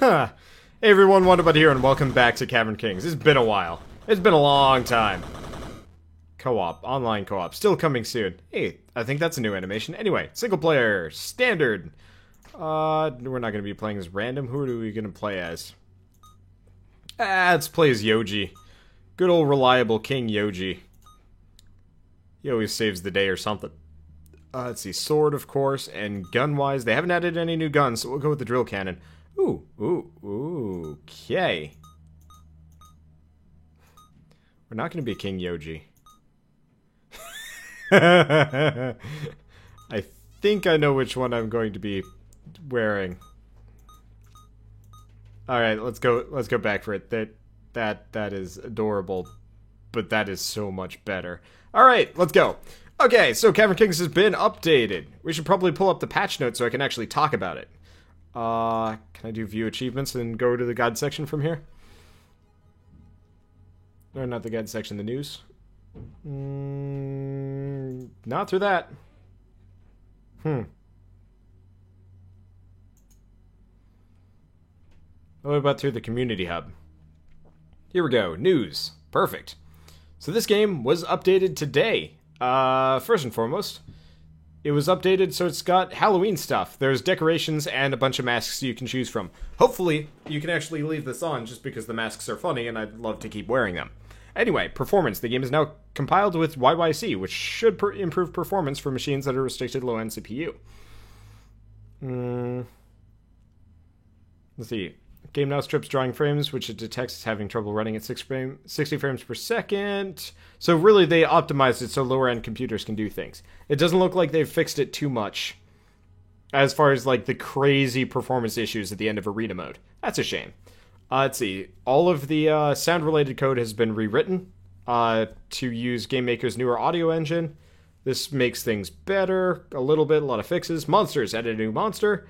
Hey everyone, Wonderbud here, and welcome back to Cavern Kings. It's been a while. It's been a long time. Co-op, online co-op, still coming soon. Hey, I think that's a new animation. Anyway, single player, standard. We're not going to be playing as random. Who are we going to play as? Let's play as Yoji. Good old reliable King Yoji. He always saves the day or something. Let's see, sword, of course, and gun-wise, they haven't added any new guns, so we'll go with the drill cannon. Ooh, okay. We're not going to be King Yoji. I think I know which one I'm going to be wearing. Alright, let's go back for it. That is adorable, but that is so much better. Alright, let's go. Okay, so Cavern Kings has been updated. We should probably pull up the patch notes so I can actually talk about it. Can I do view achievements and go to the guide section from here? No, not the guide section, the news. Not through that. What about through the community hub? Here we go, news. Perfect. So this game was updated today. First and foremost, it was updated so it's got Halloween stuff. There's decorations and a bunch of masks you can choose from. Hopefully, you can actually leave this on just because the masks are funny and I'd love to keep wearing them. Anyway, performance. The game is now compiled with YYC, which should improve performance for machines that are restricted low-end CPU. Let's see. Game now strips drawing frames, which it detects as having trouble running at 60 frames per second. So really, they optimized it so lower-end computers can do things. It doesn't look like they've fixed it too much as far as, like, the crazy performance issues at the end of Arena mode. That's a shame. Let's see. All of the sound-related code has been rewritten to use GameMaker's newer audio engine. This makes things better a little bit, a lot of fixes. Monsters, added a new monster.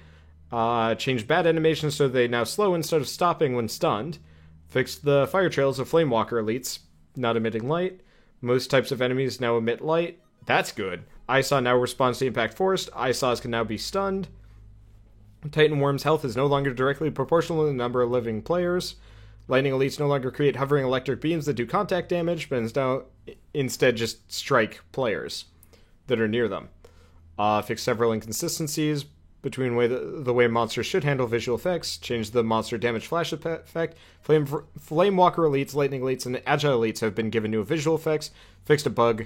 Changed bat animations so they now slow instead of stopping when stunned. Fixed the fire trails of Flamewalker elites, not emitting light. Most types of enemies now emit light. That's good. ISAW now responds to Impact Force. ISAWs can now be stunned. Titan Worm's health is no longer directly proportional to the number of living players. Lightning elites no longer create hovering electric beams that do contact damage, but instead just strike players that are near them. Fixed several inconsistencies between the way monsters should handle visual effects, changed the monster damage flash effect. Flamewalker elites, lightning elites, and agile elites have been given new visual effects, fixed a bug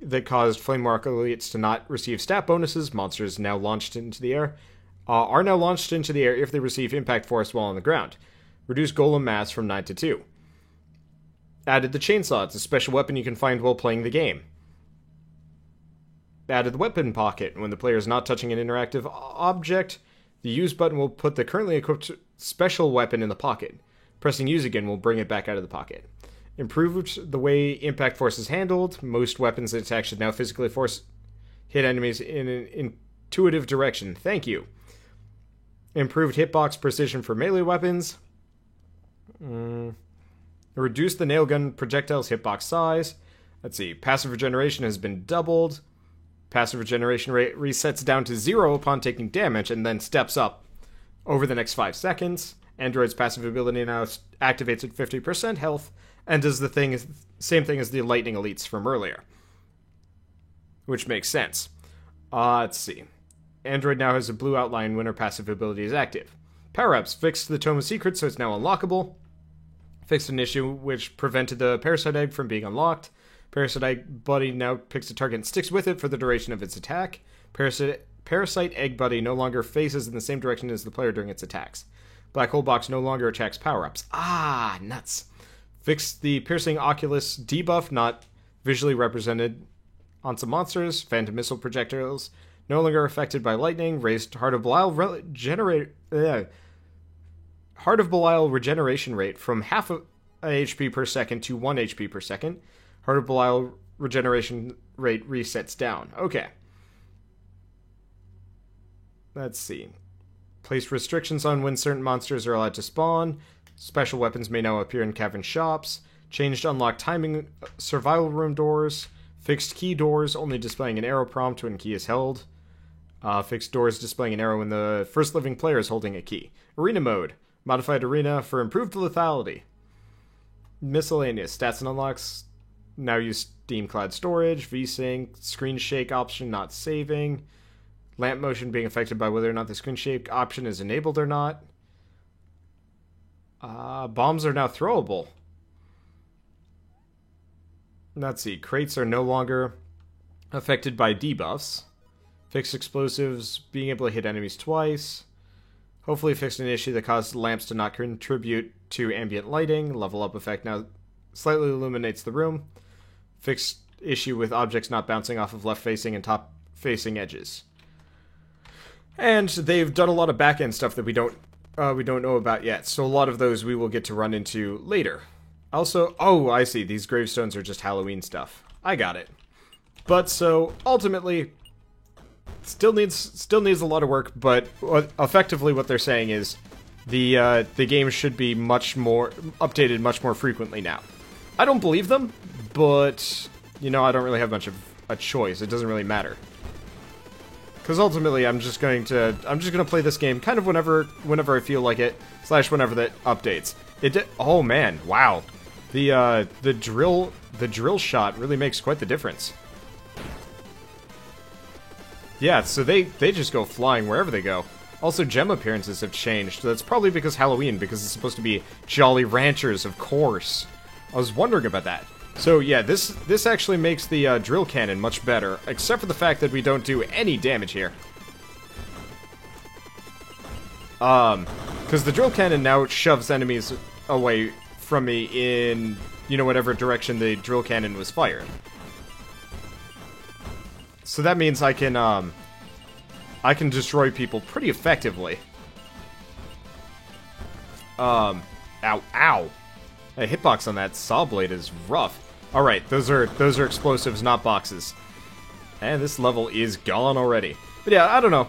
that caused Flamewalker elites to not receive stat bonuses. Monsters now launched into the air are now launched into the air if they receive impact force while on the ground. Reduced golem mass from 9 to 2. Added the chainsaw. It's a special weapon you can find while playing the game. Added the weapon pocket. When the player is not touching an interactive object, the use button will put the currently equipped special weapon in the pocket. Pressing use again will bring it back out of the pocket. Improved the way impact force is handled. Most weapons and attacks should now physically hit enemies in an intuitive direction. Thank you. Improved hitbox precision for melee weapons. Reduced the nail gun projectile's hitbox size. Let's see. Passive regeneration has been doubled. Passive regeneration rate resets down to 0 upon taking damage and then steps up over the next 5 seconds. Android's passive ability now activates at 50% health and does the same thing as the lightning elites from earlier. Which makes sense. Let's see. Android now has a blue outline when her passive ability is active. Power-ups. Fixed the Tome of Secrets so it's now unlockable. Fixed an issue which prevented the Parasite Egg from being unlocked. Parasite Egg Buddy now picks a target and sticks with it for the duration of its attack. Parasite Egg Buddy no longer faces in the same direction as the player during its attacks. Black Hole Box no longer attacks power-ups. Ah, nuts. Fixed the Piercing Oculus debuff not visually represented on some monsters. Phantom Missile projectiles no longer affected by lightning. Raised Heart of Belial regeneration rate from half a HP per second to 1 HP per second. Heart of Belial regeneration rate resets down. Okay. Let's see. Placed restrictions on when certain monsters are allowed to spawn. Special weapons may now appear in cavern shops. Changed unlock timing survival room doors. Fixed key doors only displaying an arrow prompt when key is held. Fixed doors displaying an arrow when the first living player is holding a key. Arena mode. Modified arena for improved lethality. Miscellaneous stats and unlocks. Now use Steam Cloud storage, VSync, screen shake option not saving. Lamp motion being affected by whether or not the screen shake option is enabled or not. Bombs are now throwable. Let's see. Crates are no longer affected by debuffs. Fixed explosives, being able to hit enemies twice. Hopefully fixed an issue that caused lamps to not contribute to ambient lighting. Level up effect now slightly illuminates the room. Fixed issue with objects not bouncing off of left-facing and top-facing edges. And they've done a lot of back-end stuff that we don't know about yet. So a lot of those we will get to run into later. Also, oh, I see. These gravestones are just Halloween stuff. I got it. But so ultimately, still needs a lot of work. But effectively, what they're saying is the game should be much more updated, much more frequently now. I don't believe them, but you know, I don't really have much of a choice. It doesn't really matter. Because ultimately, I'm just gonna play this game kind of whenever I feel like it, / whenever that updates. Oh man, wow, the drill shot really makes quite the difference. Yeah, so they just go flying wherever they go. Also, gem appearances have changed. That's probably because Halloween, because it's supposed to be Jolly Ranchers, of course. I was wondering about that. So yeah, this actually makes the drill cannon much better, except for the fact that we don't do any damage here. Because the drill cannon now shoves enemies away from me in, you know, whatever direction the drill cannon was fired. So that means I can destroy people pretty effectively. Ow, ow. A hitbox on that saw blade is rough. Alright, those are explosives, not boxes. And this level is gone already. But yeah, I don't know.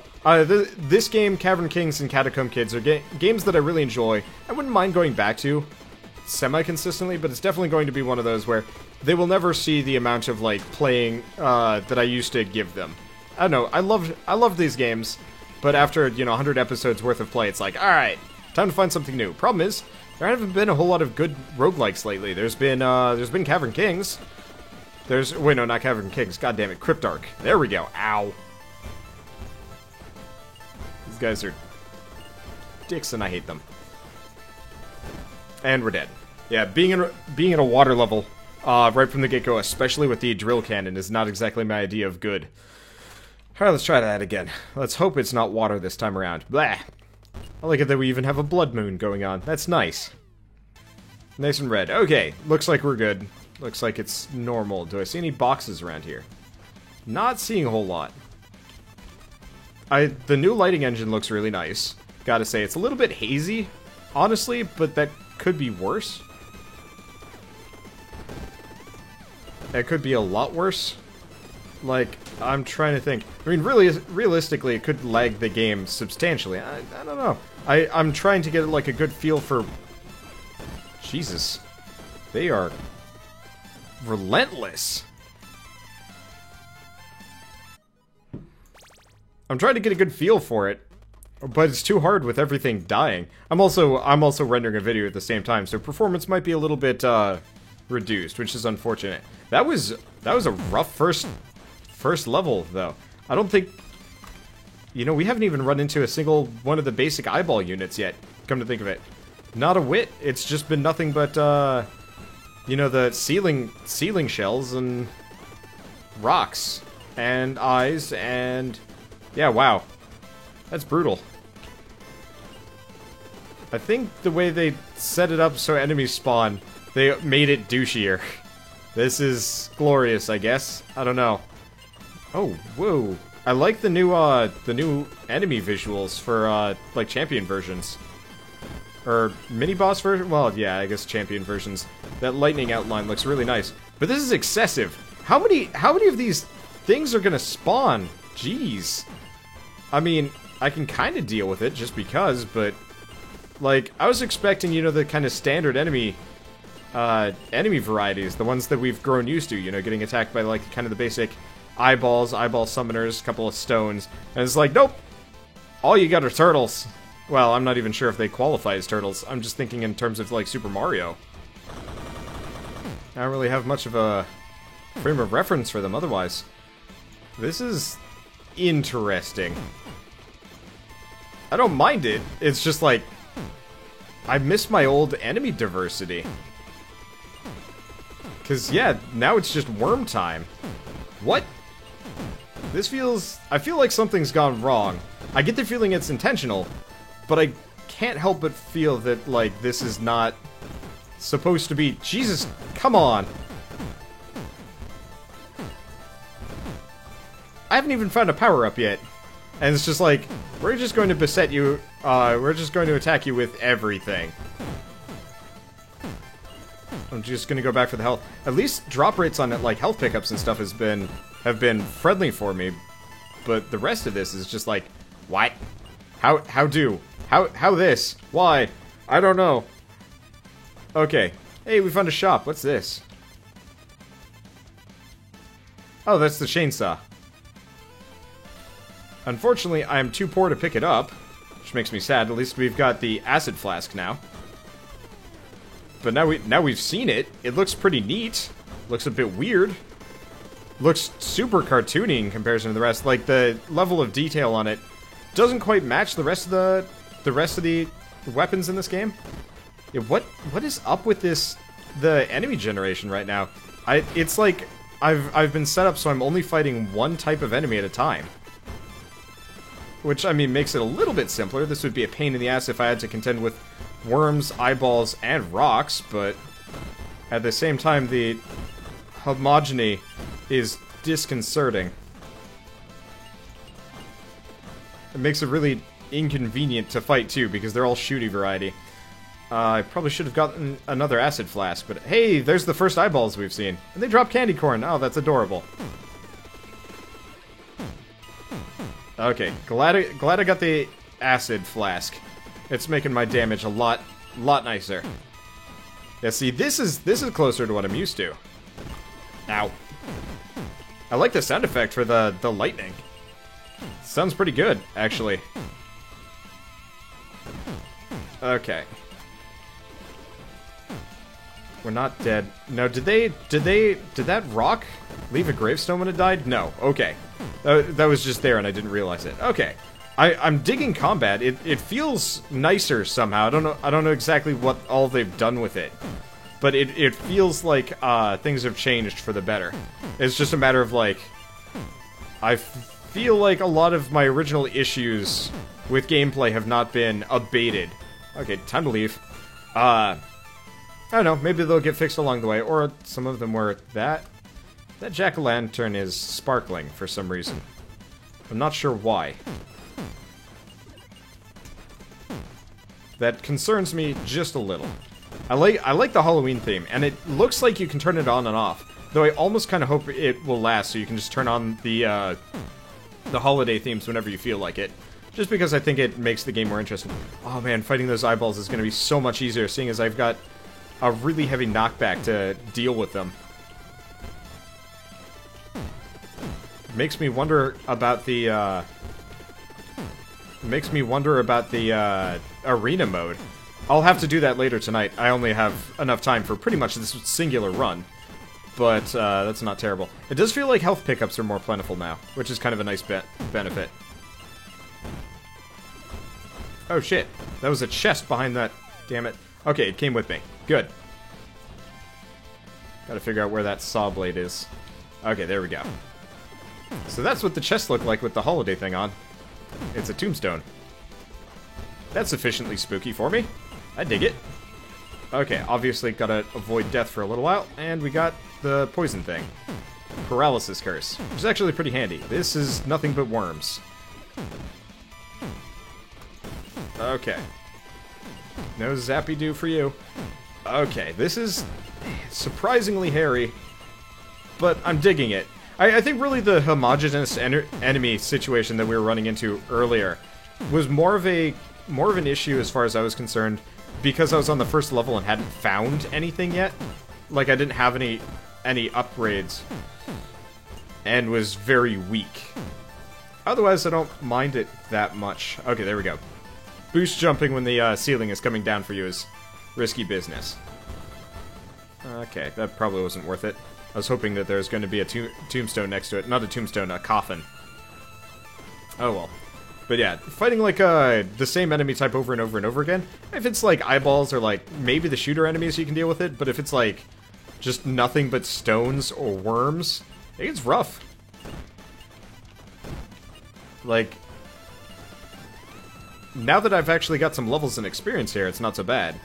This game, Cavern Kings and Catacomb Kids, are games that I really enjoy. I wouldn't mind going back to semi-consistently, but it's definitely going to be one of those where they will never see the amount of, like, playing that I used to give them. I don't know, I love these games, but after, you know, 100 episodes worth of play, it's like, alright, time to find something new. Problem is, there haven't been a whole lot of good roguelikes lately. There's been Cavern Kings. Wait, no, not Cavern Kings. God damn it, Cryptark. There we go. Ow. These guys are dicks, and I hate them. And we're dead. Yeah, being in a water level right from the get-go, especially with the drill cannon, is not exactly my idea of good. Alright, let's try that again. Let's hope it's not water this time around. Blah. I like it that we even have a blood moon going on. That's nice. Nice and red. Okay, looks like we're good. Looks like it's normal. Do I see any boxes around here? Not seeing a whole lot. The new lighting engine looks really nice. Gotta say, it's a little bit hazy, honestly, but that could be worse. It could be a lot worse. Like, I'm trying to think. I mean, really, realistically, it could lag the game substantially. I don't know. I'm trying to get, like, a good feel for... Jesus. They are... relentless. I'm trying to get a good feel for it, but it's too hard with everything dying. I'm also rendering a video at the same time, so performance might be a little bit, reduced, which is unfortunate. That was a rough first level, though. I don't think... You know, we haven't even run into a single one of the basic eyeball units yet, come to think of it. Not a whit. It's just been nothing but, you know, the ceiling shells and rocks and eyes and... Yeah, wow. That's brutal. I think the way they set it up so enemies spawn, they made it douchier. This is glorious, I guess. I don't know. Oh, whoa. I like the new enemy visuals for, like, champion versions. Or mini-boss version? Well, yeah, I guess champion versions. That lightning outline looks really nice. But this is excessive. How many of these things are gonna spawn? Jeez. I mean, I can kind of deal with it just because, but... Like, I was expecting, you know, the kind of standard enemy varieties. The ones that we've grown used to, you know, getting attacked by, like, kind of the basic... eyeball summoners, a couple of stones, and it's like, nope! All you got are turtles. Well, I'm not even sure if they qualify as turtles. I'm just thinking in terms of, like, Super Mario. I don't really have much of a frame of reference for them otherwise. This is interesting. I don't mind it. It's just like, I miss my old enemy diversity. Because, yeah, now it's just worm time. What? This feels... I feel like something's gone wrong. I get the feeling it's intentional, but I can't help but feel that, like, this is not supposed to be... Jesus, come on! I haven't even found a power-up yet. And it's just like, we're just going to beset you, we're just going to attack you with everything. I'm just gonna go back for the health. At least drop rates on, like, health pickups and stuff have been friendly for me. But the rest of this is just like, what? How this? Why? I don't know. Okay. Hey, we found a shop. What's this? Oh, that's the chainsaw. Unfortunately, I am too poor to pick it up, which makes me sad. At least we've got the acid flask now. But now we've seen it. It looks pretty neat. Looks a bit weird. Looks super cartoony in comparison to the rest. Like, the level of detail on it doesn't quite match the rest of the weapons in this game. Yeah, what is up with the enemy generation right now? It's like I've been set up so I'm only fighting one type of enemy at a time. Which, I mean, makes it a little bit simpler. This would be a pain in the ass if I had to contend with worms, eyeballs, and rocks, but at the same time, the homogeny is disconcerting. It makes it really inconvenient to fight, too, because they're all shooty variety. I probably should have gotten another acid flask, but hey, there's the first eyeballs we've seen. And they drop candy corn. Oh, that's adorable. Okay, glad I got the acid flask. It's making my damage a lot nicer. Yeah, see, this is closer to what I'm used to. Ow. I like the sound effect for the lightning. Sounds pretty good, actually. Okay. We're not dead. No, did that rock leave a gravestone when it died? No. Okay. That was just there and I didn't realize it. Okay. I'm digging combat. It feels nicer somehow. I don't know exactly what all they've done with it. But it feels like things have changed for the better. It's just a matter of, like, I feel like a lot of my original issues with gameplay have not been abated. Okay, time to leave. I don't know, maybe they'll get fixed along the way, or some of them were that jack-o'-lantern is sparkling for some reason. I'm not sure why. That concerns me just a little. I like the Halloween theme, and it looks like you can turn it on and off. Though I almost kind of hope it will last, so you can just turn on the holiday themes whenever you feel like it. Just because I think it makes the game more interesting. Oh man, fighting those eyeballs is going to be so much easier, seeing as I've got a really heavy knockback to deal with them. Makes me wonder about the arena mode. I'll have to do that later tonight. I only have enough time for pretty much this singular run. But that's not terrible. It does feel like health pickups are more plentiful now, which is kind of a nice benefit. Oh shit, that was a chest behind that. Damn it. Okay, it came with me. Good. Gotta figure out where that saw blade is. Okay, there we go. So that's what the chest looked like with the holiday thing on. It's a tombstone. That's sufficiently spooky for me. I dig it. Okay, obviously gotta avoid death for a little while, and we got the poison thing. Paralysis curse, which is actually pretty handy. This is nothing but worms. Okay. No zappy-doo for you. Okay, this is surprisingly hairy, but I'm digging it. I think really the homogeneous enemy situation that we were running into earlier was more of an issue as far as I was concerned, because I was on the first level and hadn't found anything yet. Like, I didn't have any upgrades, and was very weak. Otherwise, I don't mind it that much. Okay, there we go. boost jumping when the ceiling is coming down for you is risky business. Okay, that probably wasn't worth it. I was hoping that there was going to be a tombstone next to it. Not a tombstone, a coffin. Oh well. But yeah, fighting like the same enemy type over and over and over again. If it's like eyeballs or like maybe the shooter enemies, you can deal with it. But if it's like just nothing but stones or worms, it gets rough. Like, now that I've actually got some levels and experience here, it's not so bad.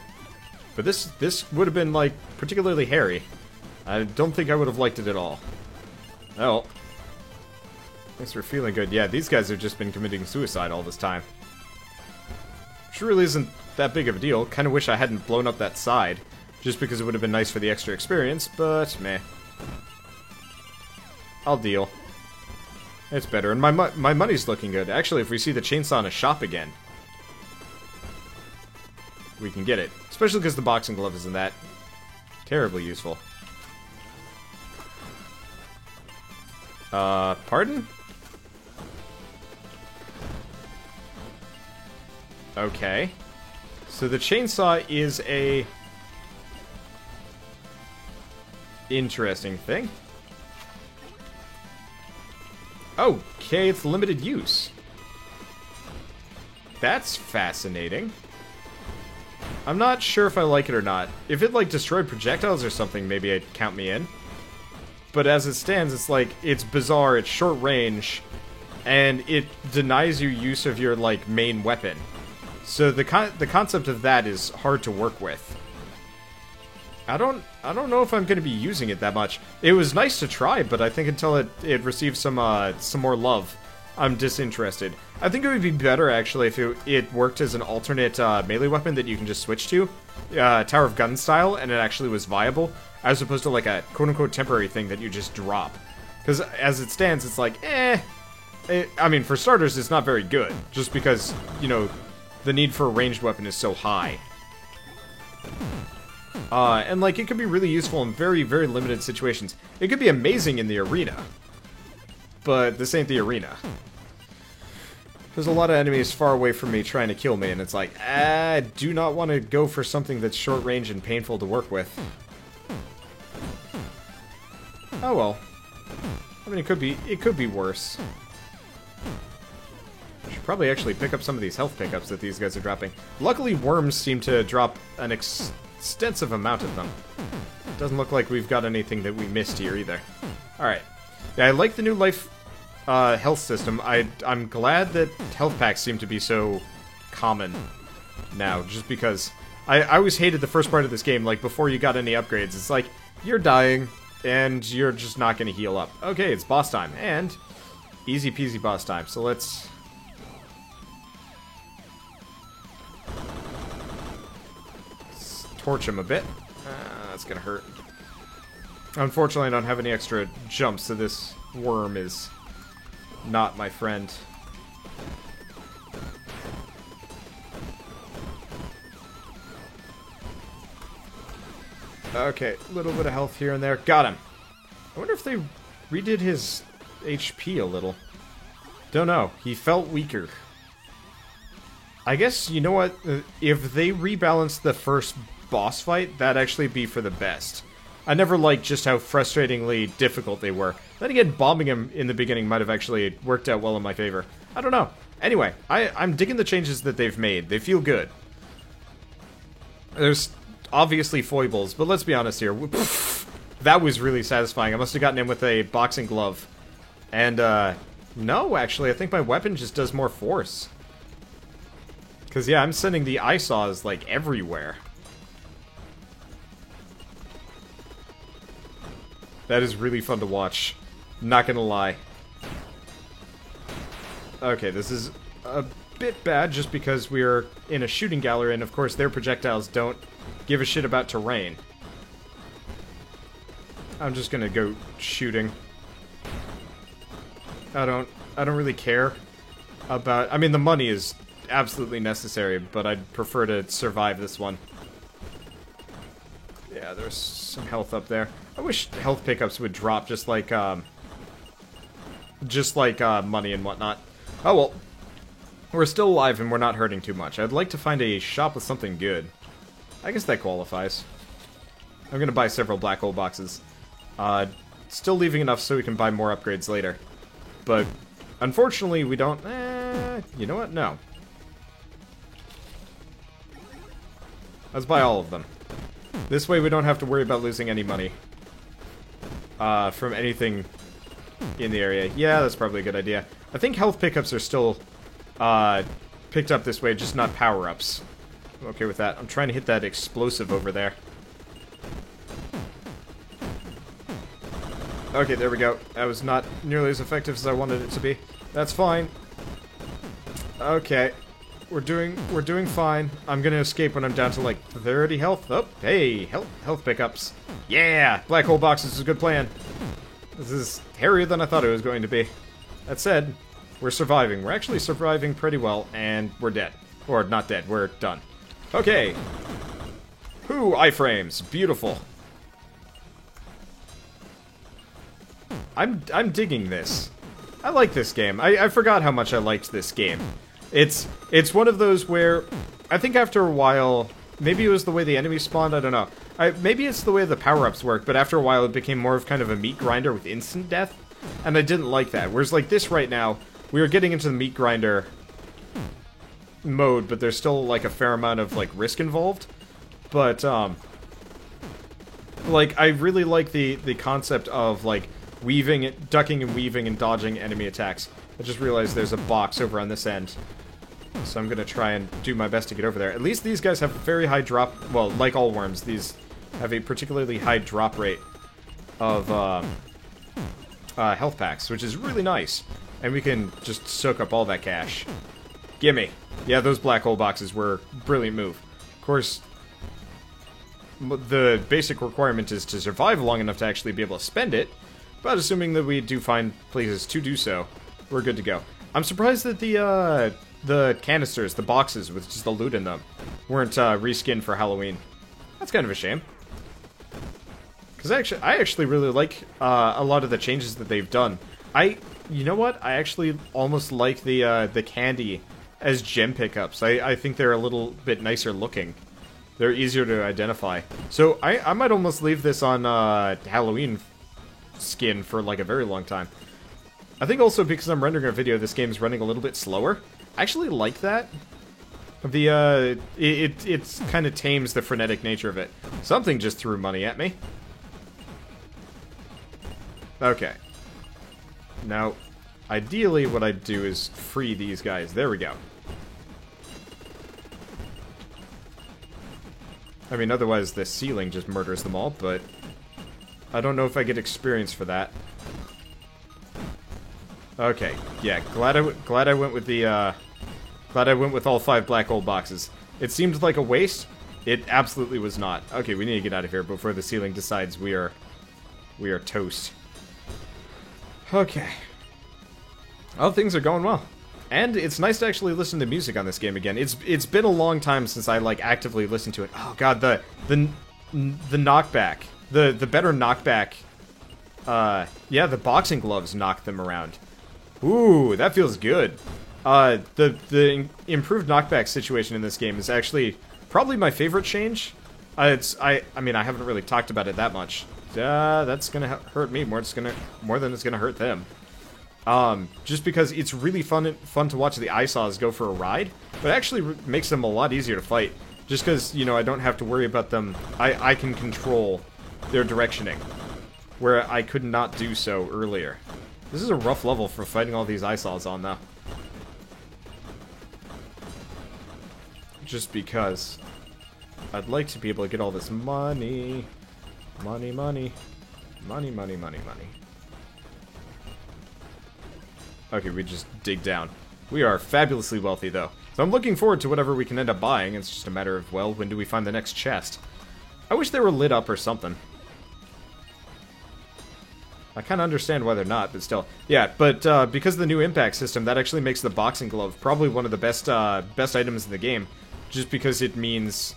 But this would have been like particularly hairy. I don't think I would have liked it at all. Oh. Thanks for feeling good. Yeah, these guys have just been committing suicide all this time. Which really isn't that big of a deal. Kind of wish I hadn't blown up that side, just because it would have been nice for the extra experience, but meh. I'll deal. It's better, and my money's looking good. Actually, if we see the chainsaw in a shop again, we can get it. Especially because the boxing glove isn't that terribly useful. Pardon? Okay. So the chainsaw is a interesting thing. Okay, it's limited use. That's fascinating. I'm not sure if I like it or not. If it, like, destroyed projectiles or something, maybe it'd count me in. But as it stands, it's like, it's bizarre, it's short range, and it denies you use of your, like, main weapon. So the concept of that is hard to work with. I don't know if I'm going to be using it that much. It was nice to try, but I think until it receives some more love, I'm disinterested. I think it would be better, actually, if it worked as an alternate melee weapon that you can just switch to, Tower of Gun style, and it actually was viable, as opposed to, like, a quote-unquote temporary thing that you just drop. Because as it stands, it's like, I mean, for starters, it's not very good, just because, you know, the need for a ranged weapon is so high. And, like, it could be really useful in very, very limited situations. It could be amazing in the arena. But this ain't the arena. There's a lot of enemies far away from me trying to kill me, and it's like, I do not want to go for something that's short range and painful to work with. Oh well. I mean, it could be worse. Should probably actually pick up some of these health pickups that these guys are dropping. Luckily, worms seem to drop an extensive amount of them. Doesn't look like we've got anything that we missed here either. Alright. Yeah, I like the new life health system. I'm glad that health packs seem to be so common now, just because I always hated the first part of this game, like, before you got any upgrades. It's like, you're dying, and you're just not going to heal up. Okay, it's boss time, and easy peasy boss time. So let's torch him a bit. That's gonna hurt. Unfortunately, I don't have any extra jumps, so this worm is not my friend. Okay, a little bit of health here and there. Got him. I wonder if they redid his HP a little. Don't know. He felt weaker. I guess, you know what? If they rebalanced the first boss fight, that'd actually be for the best. I never liked just how frustratingly difficult they were. Then again, bombing him in the beginning might have actually worked out well in my favor. I don't know. Anyway, I'm digging the changes that they've made. They feel good. There's obviously foibles, but let's be honest here. That was really satisfying. I must have gotten in with a boxing glove. And, no, actually, I think my weapon just does more force. Because, yeah, I'm sending the eye saws, like, everywhere. That is really fun to watch. Not gonna lie. Okay, this is a bit bad just because we're in a shooting gallery, and of course their projectiles don't give a shit about terrain. I'm just gonna go shooting. I don't really care about... I mean, the money is absolutely necessary, but I'd prefer to survive this one. Yeah, there's some health up there. I wish health pickups would drop just like money and whatnot. Oh well. We're still alive and we're not hurting too much. I'd like to find a shop with something good. I guess that qualifies. I'm gonna buy several black hole boxes. Still leaving enough so we can buy more upgrades later. But, unfortunately, we don't... you know what? No. Let's buy all of them. This way we don't have to worry about losing any money. From anything in the area. Yeah, that's probably a good idea. I think health pickups are still picked up this way, just not power-ups. I'm okay with that. I'm trying to hit that explosive over there. Okay, there we go. That was not nearly as effective as I wanted it to be. That's fine. Okay. We're doing fine. I'm gonna escape when I'm down to like 30 health. Oh, hey, health pickups. Yeah! Black hole boxes is a good plan. This is hairier than I thought it was going to be. That said, we're surviving. We're actually surviving pretty well, and we're dead. Or, not dead. We're done. Okay. Whew, iframes. Beautiful. I'm digging this. I like this game. I forgot how much I liked this game. It's one of those where, I think after a while, maybe it was the way the enemies spawned, I don't know. Maybe it's the way the power-ups work, but after a while it became more of kind of a meat grinder with instant death, and I didn't like that. Whereas like this right now, we are getting into the meat grinder mode, but there's still like a fair amount of like risk involved. But, like, I really like the concept of like ducking and weaving and dodging enemy attacks. I just realized there's a box over on this end. So I'm gonna try and do my best to get over there. At least these guys have a very high drop... Well, like all worms, these have a particularly high drop rate of health packs, which is really nice. And we can just soak up all that cash. Gimme. Yeah, those black hole boxes were a brilliant move. Of course, the basic requirement is to survive long enough to actually be able to spend it. But assuming that we do find places to do so, we're good to go. I'm surprised that the canisters, the boxes with just the loot in them, weren't reskinned for Halloween. That's kind of a shame. Because I actually really like a lot of the changes that they've done. You know what? I actually almost like the candy as gem pickups. I think they're a little bit nicer looking. They're easier to identify. So I might almost leave this on Halloween skin for like a very long time. I think also because I'm rendering a video, this game's running a little bit slower. I actually like that. It kind of tames the frenetic nature of it. Something just threw money at me. Okay. Now, ideally what I'd do is free these guys. There we go. I mean, otherwise the ceiling just murders them all, but I don't know if I get experience for that. Okay, yeah, glad I went with the, glad I went with all 5 black hole boxes. It seemed like a waste. It absolutely was not. Okay, we need to get out of here before the ceiling decides we are toast. Okay. Oh, things are going well. And it's nice to actually listen to music on this game again. It's been a long time since I, like, actively listened to it. Oh god, the knockback. The better knockback. Yeah, the boxing gloves knock them around. Ooh, that feels good. The improved knockback situation in this game is actually probably my favorite change. I mean, I haven't really talked about it that much. That's gonna hurt me more than it's gonna hurt them. Just because it's really fun to watch the Eyesaws go for a ride, but it actually makes them a lot easier to fight. Just because, you know, I don't have to worry about them. I can control their directioning, where I could not do so earlier. This is a rough level for fighting all these Eyesaws on, though. Just because I'd like to be able to get all this money. Money, money. Money, money, money, money. Okay, we just dig down. We are fabulously wealthy, though. So I'm looking forward to whatever we can end up buying. It's just a matter of, well, when do we find the next chest? I wish they were lit up or something. I kind of understand why they're not, but still. Yeah, but because of the new impact system, that actually makes the boxing glove probably one of the best items in the game. Just because it means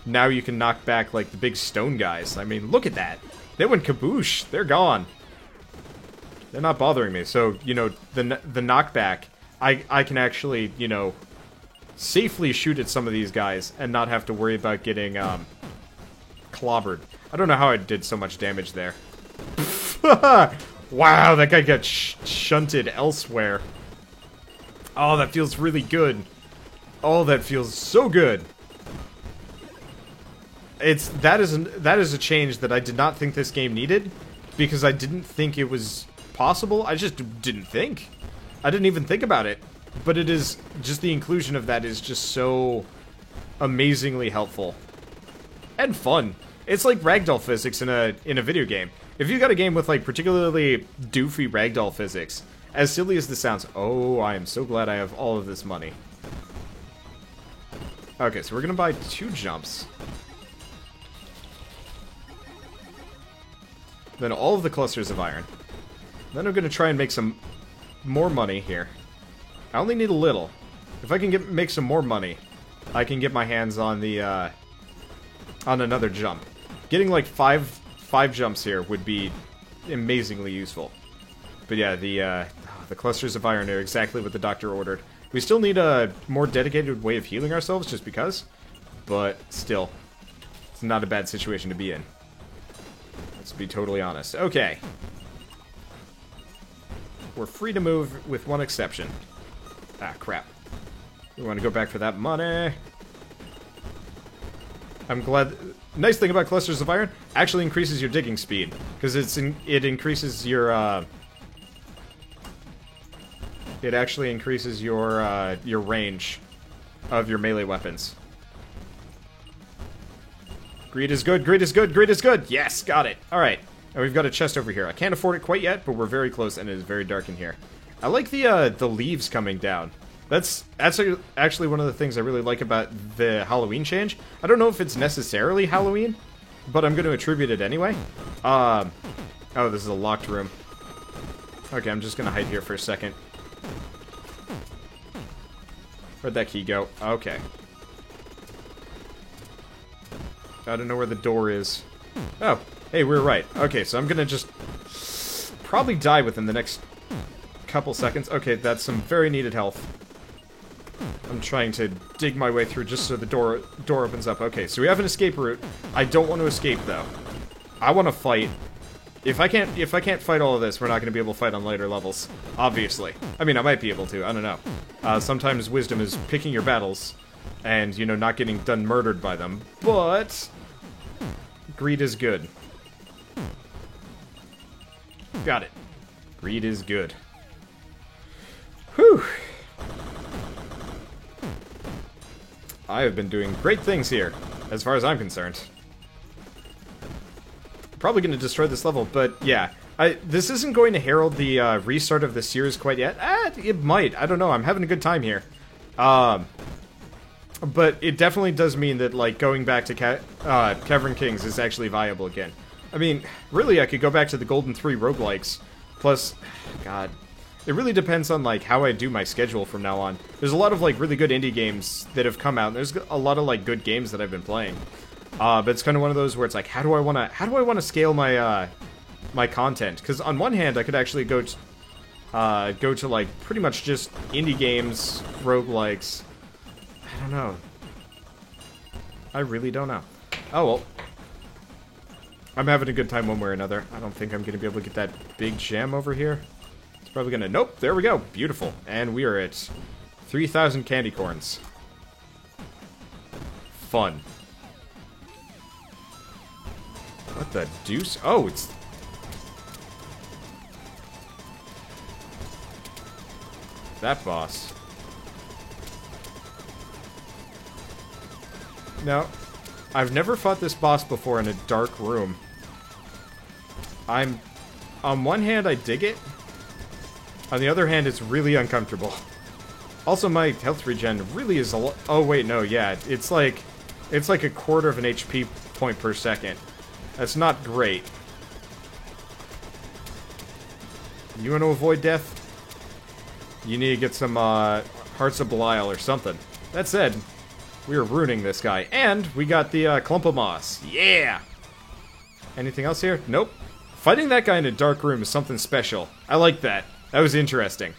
now you can knock back, like, the big stone guys. I mean, look at that. They went kaboosh. They're gone. They're not bothering me. So, you know, the knockback I can actually, you know, safely shoot at some of these guys and not have to worry about getting, clobbered. I don't know how I did so much damage there. Wow, that guy got shunted elsewhere. Oh, that feels really good. Oh, that feels so good. That is a change that I did not think this game needed, because I didn't think it was possible. I just didn't think. I didn't even think about it. But it is just the inclusion of that is just so amazingly helpful and fun. It's like ragdoll physics in a video game. If you got a game with like particularly doofy ragdoll physics, as silly as this sounds, oh, I am so glad I have all of this money. Okay, so we're gonna buy 2 jumps. Then all of the clusters of iron. Then I'm gonna try and make some more money here. I only need a little. If I can make some more money, I can get my hands on the on another jump. Getting like five jumps here would be amazingly useful. But yeah, the clusters of iron are exactly what the doctor ordered. We still need a more dedicated way of healing ourselves, just because. But still, it's not a bad situation to be in. Let's be totally honest. Okay. We're free to move with one exception. Ah, crap. We want to go back for that money. I'm glad... Nice thing about clusters of iron, actually increases your digging speed. Because it increases your, It actually increases your range of your melee weapons. Greed is good, greed is good, greed is good! Yes, got it! Alright. And we've got a chest over here. I can't afford it quite yet, but we're very close, and it is very dark in here. I like the leaves coming down. That's actually one of the things I really like about the Halloween change. I don't know if it's necessarily Halloween, but I'm going to attribute it anyway. Oh, this is a locked room. Okay, I'm just going to hide here for a second. Where'd that key go? Okay. I don't know where the door is. Oh, hey, we were right. Okay, so I'm going to just probably die within the next couple seconds. Okay, that's some very needed health. I'm trying to dig my way through just so the door opens up. Okay, so we have an escape route. I don't want to escape though. I want to fight. If I can't fight all of this, we're not going to be able to fight on later levels. Obviously. I mean, I might be able to. I don't know. Sometimes wisdom is picking your battles and, you know, not getting done murdered by them. But greed is good. Got it. Greed is good. Whew. I have been doing great things here, as far as I'm concerned. Probably going to destroy this level, but yeah. This isn't going to herald the restart of the series quite yet. It might. I don't know. I'm having a good time here. But it definitely does mean that, like, going back to Cavern Kings is actually viable again. I mean, really, I could go back to the Golden 3 roguelikes. Plus, God... It really depends on, like, how I do my schedule from now on. There's a lot of, like, really good indie games that have come out, and there's a lot of, like, good games that I've been playing. But it's kind of one of those where it's like, how do I want to scale my, my content? Because on one hand, I could actually go to, like, pretty much just indie games, roguelikes. I don't know. I really don't know. Oh, well. I'm having a good time one way or another. I don't think I'm going to be able to get that big gem over here. Probably gonna... Nope, there we go. Beautiful. And we are at 3,000 candy corns. Fun. What the deuce? Oh, it's... that boss. Now, I've never fought this boss before in a dark room. On one hand, I dig it. On the other hand, it's really uncomfortable. Also, my health regen really is a lot... Oh, wait, no, yeah. It's like a quarter of an HP point per second. That's not great. You want to avoid death? You need to get some, Hearts of Belial or something. That said, we are ruining this guy. And we got the, Clump of Moss. Yeah! Anything else here? Nope. Fighting that guy in a dark room is something special. I like that. That was interesting.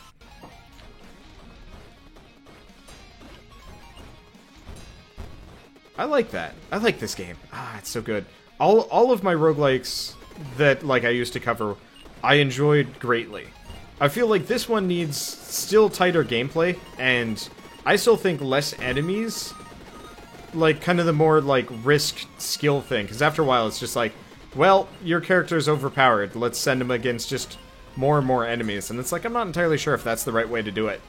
I like that. I like this game. Ah, it's so good. All of my roguelikes that, like, I used to cover, I enjoyed greatly. I feel like this one needs still tighter gameplay, and I still think less enemies, like, kind of the more, like, risk skill thing, because after a while it's just like, well, your character's overpowered, let's send him against just more and more enemies, and it's like, I'm not entirely sure if that's the right way to do it.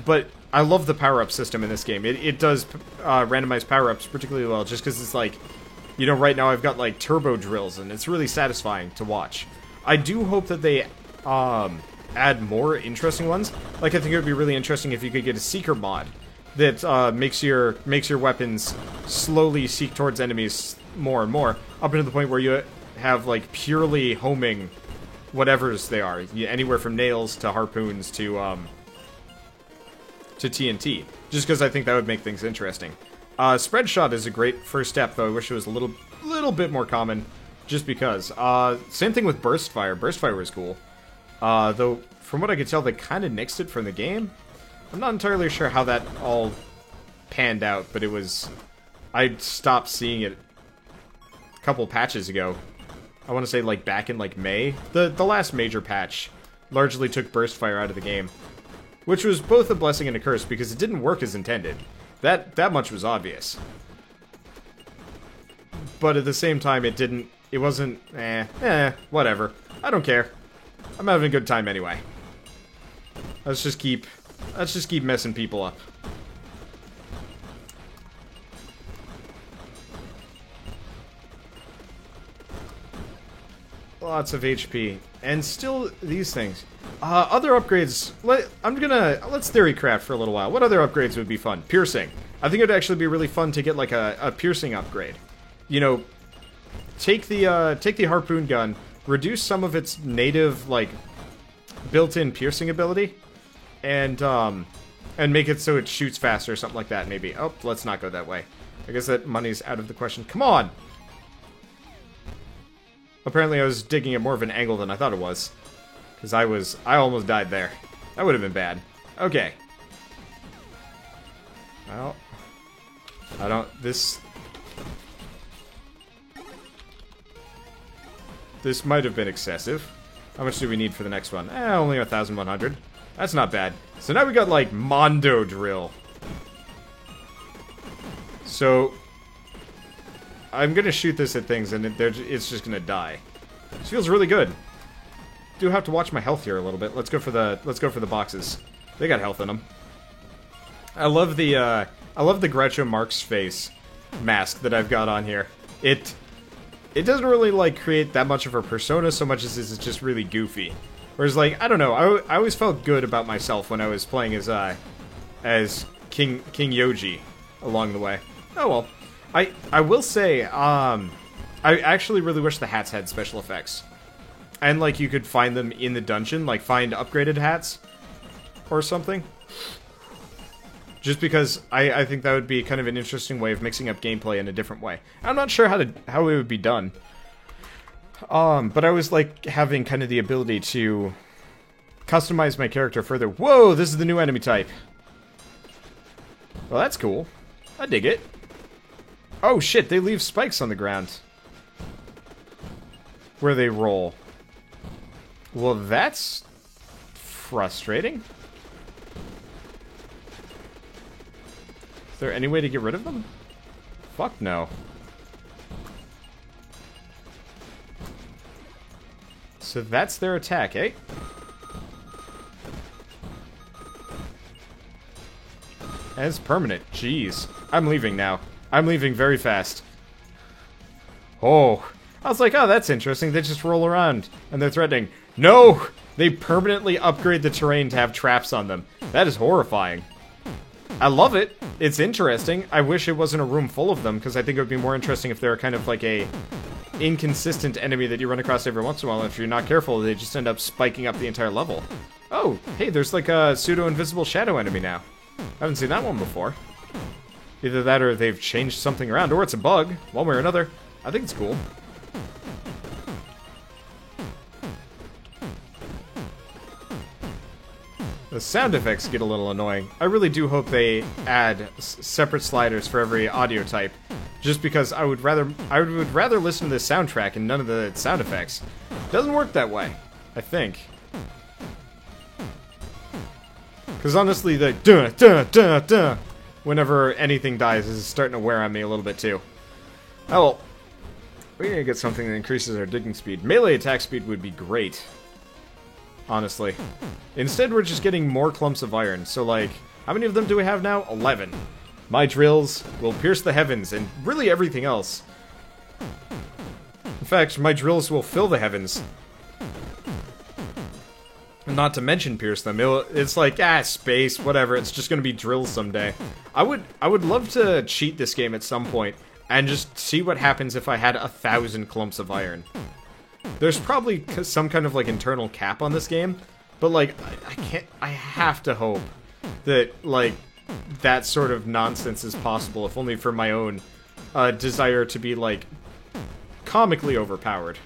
But I love the power-up system in this game. It does randomize power-ups particularly well, just because it's like, you know, right now I've got, like, turbo drills, and it's really satisfying to watch. I do hope that they add more interesting ones. Like, I think it would be really interesting if you could get a Seeker mod that makes your weapons slowly seek towards enemies more and more, up into the point where you have, like, purely homing whatever's they are. Anywhere from nails to harpoons to TNT. Just because I think that would make things interesting. Spread shot is a great first step, though I wish it was a little bit more common, just because. Same thing with burst fire. Burst fire was cool. Though, from what I could tell, they kind of nixed it from the game. I'm not entirely sure how that all panned out, but it was... I stopped seeing it a couple patches ago. I want to say, like, back in, like, May. The last major patch largely took burst fire out of the game. Which was both a blessing and a curse, because it didn't work as intended. That much was obvious. But at the same time, it wasn't, whatever. I don't care. I'm having a good time anyway. Let's just keep messing people up. Lots of HP. And still these things. Other upgrades, let's theory craft for a little while. What other upgrades would be fun? Piercing. I think it would actually be really fun to get, like, a piercing upgrade. You know, take the harpoon gun, reduce some of its native, like, built-in piercing ability, and make it so it shoots faster or something like that, maybe. Oh, let's not go that way. I guess that money's out of the question. Come on! Apparently I was digging at more of an angle than I thought it was. Because I almost died there. That would have been bad. Okay. Well, this might have been excessive. How much do we need for the next one? Only 1,100. That's not bad. So now we got, like, Mondo Drill. So I'm gonna shoot this at things, and it's just gonna die. This feels really good. Do have to watch my health here a little bit. Let's go for the boxes. They got health in them. I love the Groucho Marx face mask that I've got on here. It doesn't really, like, create that much of a persona so much as it's just really goofy. Whereas, like, I don't know, I always felt good about myself when I was playing as King Yoji along the way. Oh well. I will say, I actually really wish the hats had special effects. And, like, you could find them in the dungeon, like, find upgraded hats or something. Just because I think that would be kind of an interesting way of mixing up gameplay in a different way. I'm not sure how it would be done. But I was, like, having kind of the ability to customize my character further. Whoa, this is the new enemy type. Well, that's cool. I dig it. Oh, shit, they leave spikes on the ground where they roll. Well, that's frustrating. Is there any way to get rid of them? Fuck no. So that's their attack, eh? And it's permanent. Jeez. I'm leaving now. I'm leaving very fast. Oh. I was like, oh, that's interesting. They just roll around. And they're threatening. No! They permanently upgrade the terrain to have traps on them. That is horrifying. I love it. It's interesting. I wish it wasn't a room full of them, because I think it would be more interesting if they're kind of like a inconsistent enemy that you run across every once in a while, and if you're not careful, they just end up spiking up the entire level. Oh, hey, there's like a pseudo-invisible shadow enemy now. I haven't seen that one before. Either that or they've changed something around, or it's a bug, one way or another. I think it's cool. The sound effects get a little annoying. I really do hope they add separate sliders for every audio type, just because I would rather listen to the soundtrack and none of the sound effects. Doesn't work that way, I think. Because honestly, the duh duh duh duh whenever anything dies is starting to wear on me a little bit too. Oh well, we're gonna get something that increases our digging speed. Melee attack speed would be great. Honestly. Instead, we're just getting more clumps of iron. So, like, how many of them do we have now? 11. My drills will pierce the heavens, and really everything else. In fact, my drills will fill the heavens. And not to mention pierce them. It's like, space, whatever. It's just gonna be drills someday. I would love to cheat this game at some point, and just see what happens if I had 1,000 clumps of iron. There's probably some kind of, like, internal cap on this game, but, like, I have to hope that, like, that sort of nonsense is possible, if only for my own desire to be, like, comically overpowered.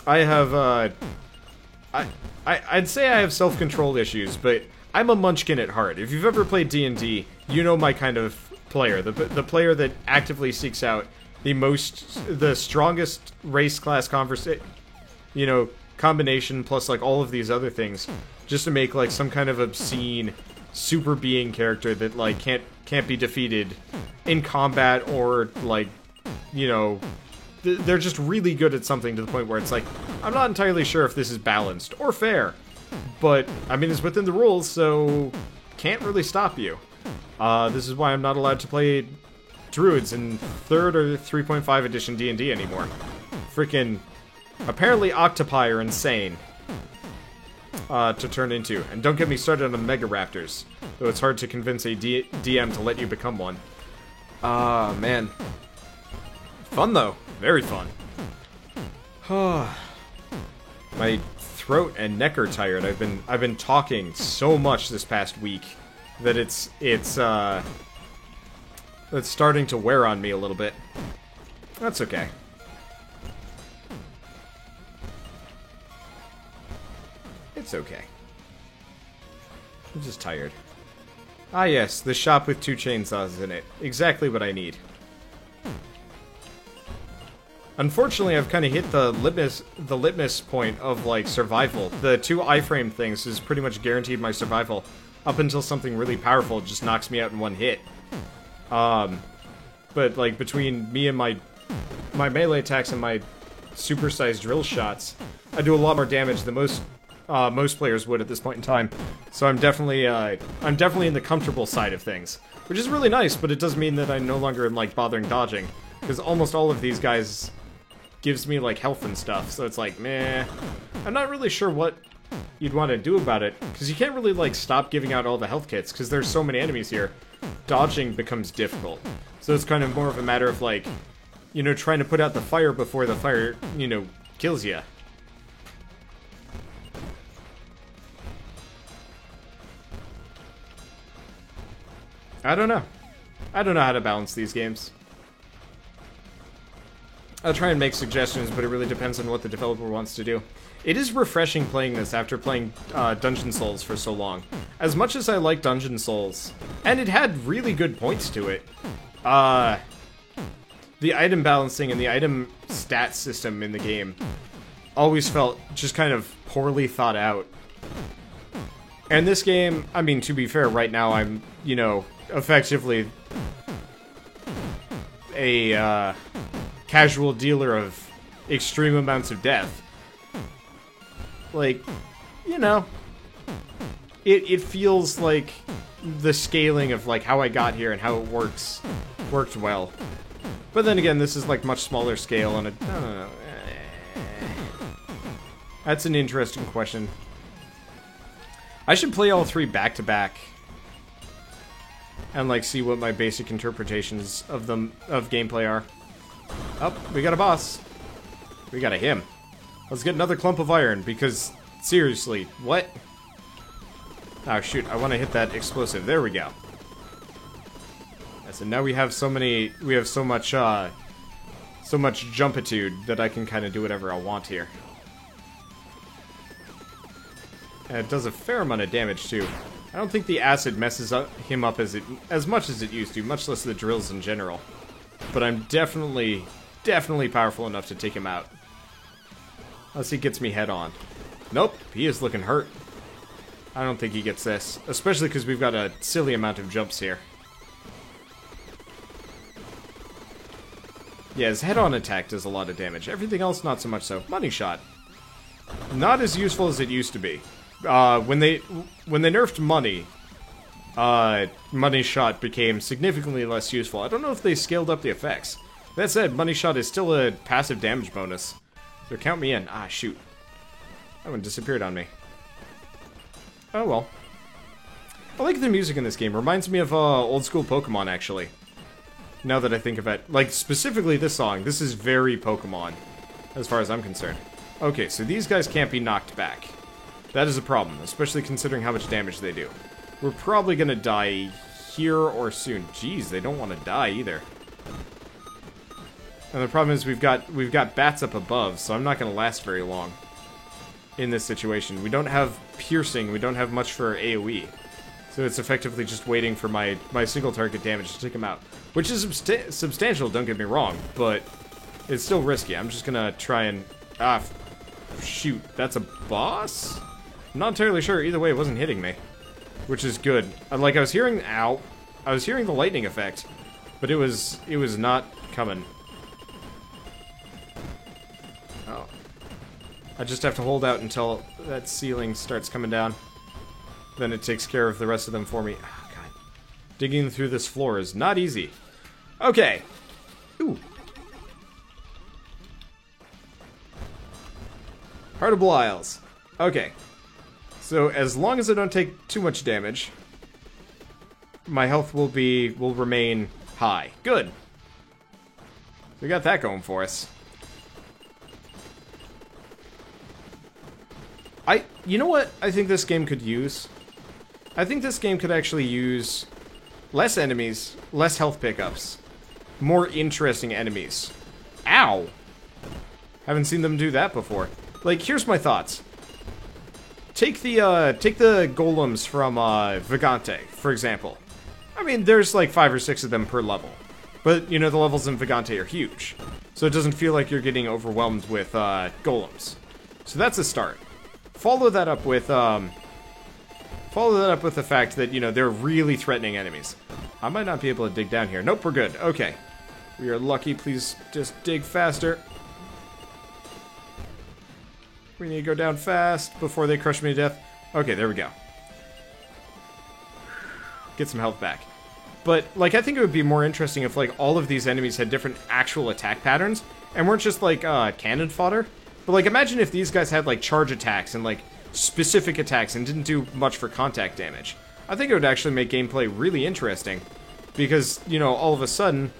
I have, I'd say I have self-control issues, but I'm a munchkin at heart. If you've ever played D&D, you know my kind of player, the player that actively seeks out the strongest race class combination plus like all of these other things, just to make like some kind of obscene super being character that like can't be defeated in combat, or like, you know, they're just really good at something to the point where it's like, I'm not entirely sure if this is balanced or fair, but I mean it's within the rules, so can't really stop you. This is why I'm not allowed to play druids in 3rd or 3.5 edition D&D anymore. Freaking, apparently octopi are insane to turn into. And don't get me started on Mega Raptors, though it's hard to convince a DM to let you become one. Ah, man. Fun though, very fun. My throat and neck are tired. I've been talking so much this past week that it's starting to wear on me a little bit. That's okay. It's okay. I'm just tired. Ah yes, the shop with 2 chainsaws in it. Exactly what I need. Unfortunately, I've kind of hit the litmus point of, like, survival. The 2 iframe things is pretty much guaranteed my survival, up until something really powerful just knocks me out in 1 hit. But, like, between me and my melee attacks and my supersized drill shots, I do a lot more damage than most players would at this point in time. So I'm definitely in the comfortable side of things, which is really nice, but it does mean that I no longer am, like, bothering dodging, because almost all of these guys gives me, like, health and stuff, so it's like, meh. I'm not really sure what you'd want to do about it, because you can't really, like, stop giving out all the health kits, because there's so many enemies here. Dodging becomes difficult. So it's kind of more of a matter of, like, you know, trying to put out the fire before the fire, you know, kills you. I don't know. I don't know how to balance these games. I'll try and make suggestions, but it really depends on what the developer wants to do. It is refreshing playing this after playing Dungeon Souls for so long. As much as I like Dungeon Souls, and it had really good points to it, the item balancing and the item stat system in the game always felt just kind of poorly thought out. And this game, I mean, to be fair, right now I'm, you know, effectively a casual dealer of extreme amounts of death. Like, you know, it feels like the scaling of, like, how I got here and how it worked well. But then again, this is, like, much smaller scale, and I don't know. That's an interesting question. I should play all 3 back to back and, like, see what my basic interpretations of gameplay are. Oh, we got a boss. We got a him. Let's get another clump of iron, because, seriously, what? Oh, shoot, I want to hit that explosive. There we go. So now we have so much jumpitude that I can kind of do whatever I want here. And it does a fair amount of damage, too. I don't think the acid messes him up as much as it used to, much less the drills in general. But I'm definitely powerful enough to take him out. Unless he gets me head on. Nope, he is looking hurt. I don't think he gets this. Especially because we've got a silly amount of jumps here. Yeah, his head-on attack does a lot of damage. Everything else, not so much so. Money Shot. Not as useful as it used to be. When they nerfed Money, Money Shot became significantly less useful. I don't know if they scaled up the effects. That said, Money Shot is still a passive damage bonus. So count me in. Ah, shoot. That one disappeared on me. Oh well. I like the music in this game. Reminds me of old school Pokemon, actually. Now that I think of it. Like, specifically this song. This is very Pokemon, as far as I'm concerned. Okay, so these guys can't be knocked back. That is a problem, especially considering how much damage they do. We're probably gonna die here or soon. Jeez, they don't want to die either. And the problem is we've got bats up above, so I'm not gonna last very long in this situation. We don't have piercing, we don't have much for AoE. So it's effectively just waiting for my single target damage to take him out. Which is substantial, don't get me wrong, but it's still risky. I'm just gonna try and... Ah, shoot, that's a boss? I'm not entirely sure. Either way, it wasn't hitting me. Which is good. Like, I was hearing... Ow. I was hearing the lightning effect, but it was not coming. Oh. I just have to hold out until that ceiling starts coming down. Then it takes care of the rest of them for me. Oh, God. Digging through this floor is not easy. Okay. Ooh. Heartable Isles. Okay. So, as long as I don't take too much damage, my health will remain high. Good. We got that going for us. You know what I think this game could use? I think this game could actually use less enemies, less health pickups, more interesting enemies. Ow! Haven't seen them do that before. Like, here's my thoughts. Take the golems from Vagante, for example. I mean, there's like 5 or 6 of them per level. But, you know, the levels in Vagante are huge. So it doesn't feel like you're getting overwhelmed with golems. So that's a start. Follow that up with the fact that, you know, they're really threatening enemies. I might not be able to dig down here. Nope, we're good. Okay. We are lucky. Please just dig faster. We need to go down fast before they crush me to death. Okay, there we go. Get some health back. But, like, I think it would be more interesting if, like, all of these enemies had different actual attack patterns and weren't just, like, cannon fodder. But, like, imagine if these guys had, like, charge attacks and, like, specific attacks and didn't do much for contact damage. I think it would actually make gameplay really interesting. Because, you know, all of a sudden,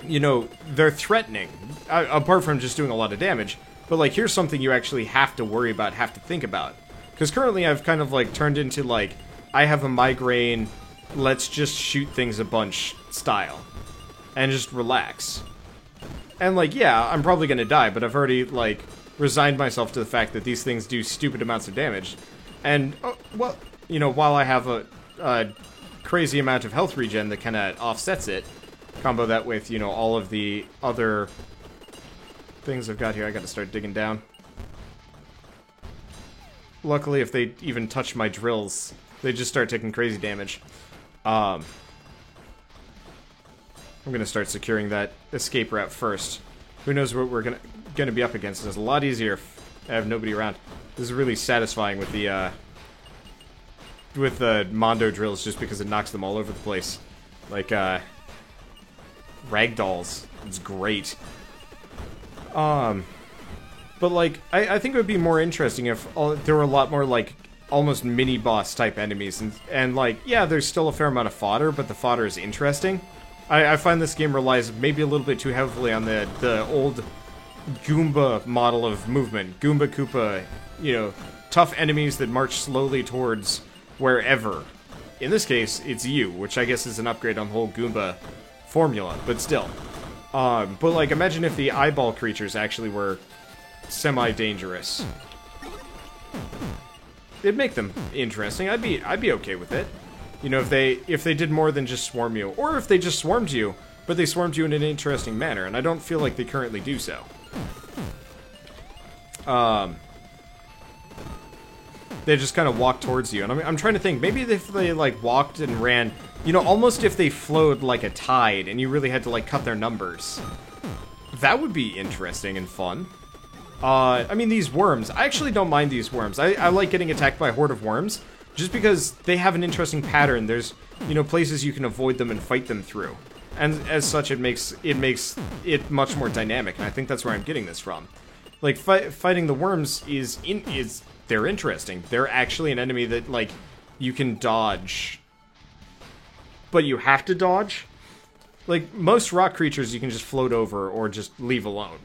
you know, they're threatening. Apart from just doing a lot of damage. But, like, here's something you actually have to worry about, have to think about. Because currently I've kind of, like, turned into, like, I have a migraine, let's just shoot things a bunch style. And just relax. And, like, yeah, I'm probably gonna die, but I've already, like, resigned myself to the fact that these things do stupid amounts of damage. And, well, you know, while I have a crazy amount of health regen that kind of offsets it, combo that with, you know, all of the other things I've got here. I gotta start digging down. Luckily, if they even touch my drills, they just start taking crazy damage. I'm gonna start securing that escape route first. Who knows what we're gonna be up against? It's a lot easier if I have nobody around. This is really satisfying with the Mondo drills, just because it knocks them all over the place, like ragdolls. It's great. But like, I think it would be more interesting if there were a lot more like almost mini boss type enemies, and like, yeah, there's still a fair amount of fodder, but the fodder is interesting. I find this game relies maybe a little bit too heavily on the old Goomba model of movement. Goomba Koopa, you know, tough enemies that march slowly towards wherever. In this case, it's you, which I guess is an upgrade on the whole Goomba formula, but still. But like, imagine if the eyeball creatures actually were semi-dangerous. it'd make them interesting. I'd be okay with it. You know, if they did more than just swarm you, or if they just swarmed you, but they swarmed you in an interesting manner, and I don't feel like they currently do so. They just kind of walk towards you, and I'm trying to think, maybe if they, like, walked and ran, you know, almost if they flowed like a tide, and you really had to, like, cut their numbers. That would be interesting and fun. I mean, these worms, I actually don't mind these worms. I like getting attacked by a horde of worms, just because they have an interesting pattern. There's, you know, places you can avoid them and fight them through. And as such, it makes it much more dynamic, and I think that's where I'm getting this from. Like, fighting the worms they're interesting. They're actually an enemy that, like, you can dodge. But you have to dodge? Like, most rock creatures you can just float over or just leave alone.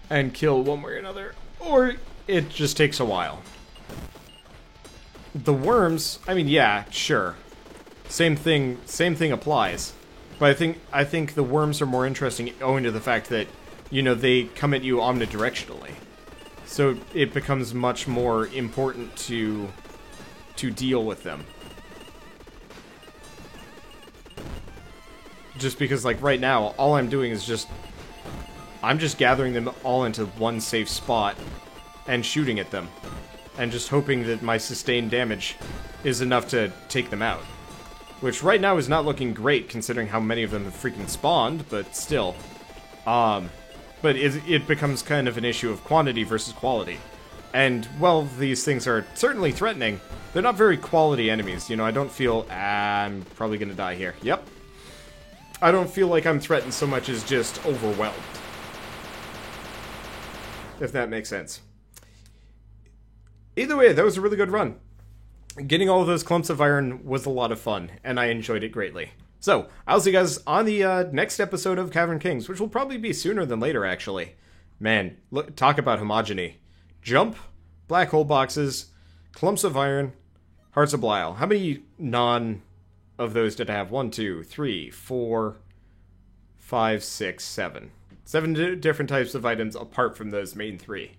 And kill one way or another. Or it just takes a while. The worms, I mean, yeah, sure. Same thing applies. But I think the worms are more interesting owing to the fact that, you know, they come at you omnidirectionally. So it becomes much more important to deal with them. Just because, like, right now, all I'm doing is I'm just gathering them all into one safe spot and shooting at them. And just hoping that my sustained damage is enough to take them out. Which right now is not looking great, considering how many of them have freaking spawned, but still. But it becomes kind of an issue of quantity versus quality. And, well, these things are certainly threatening. They're not very quality enemies, you know, I don't feel... I'm probably gonna die here. Yep. I don't feel like I'm threatened so much as just overwhelmed. If that makes sense. Either way, that was a really good run. Getting all of those clumps of iron was a lot of fun, and I enjoyed it greatly. So, I'll see you guys on the next episode of Cavern Kings, which will probably be sooner than later, actually. Man, look, talk about homogeny. Jump, black hole boxes, clumps of iron, hearts of Belial. How many of those did I have? 1, 2, 3, 4, 5, 6, 7. 7 different types of items apart from those main 3.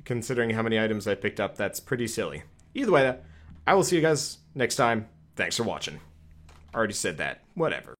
Considering how many items I picked up, that's pretty silly. Either way, I will see you guys next time. Thanks for watching. Already said that. Whatever.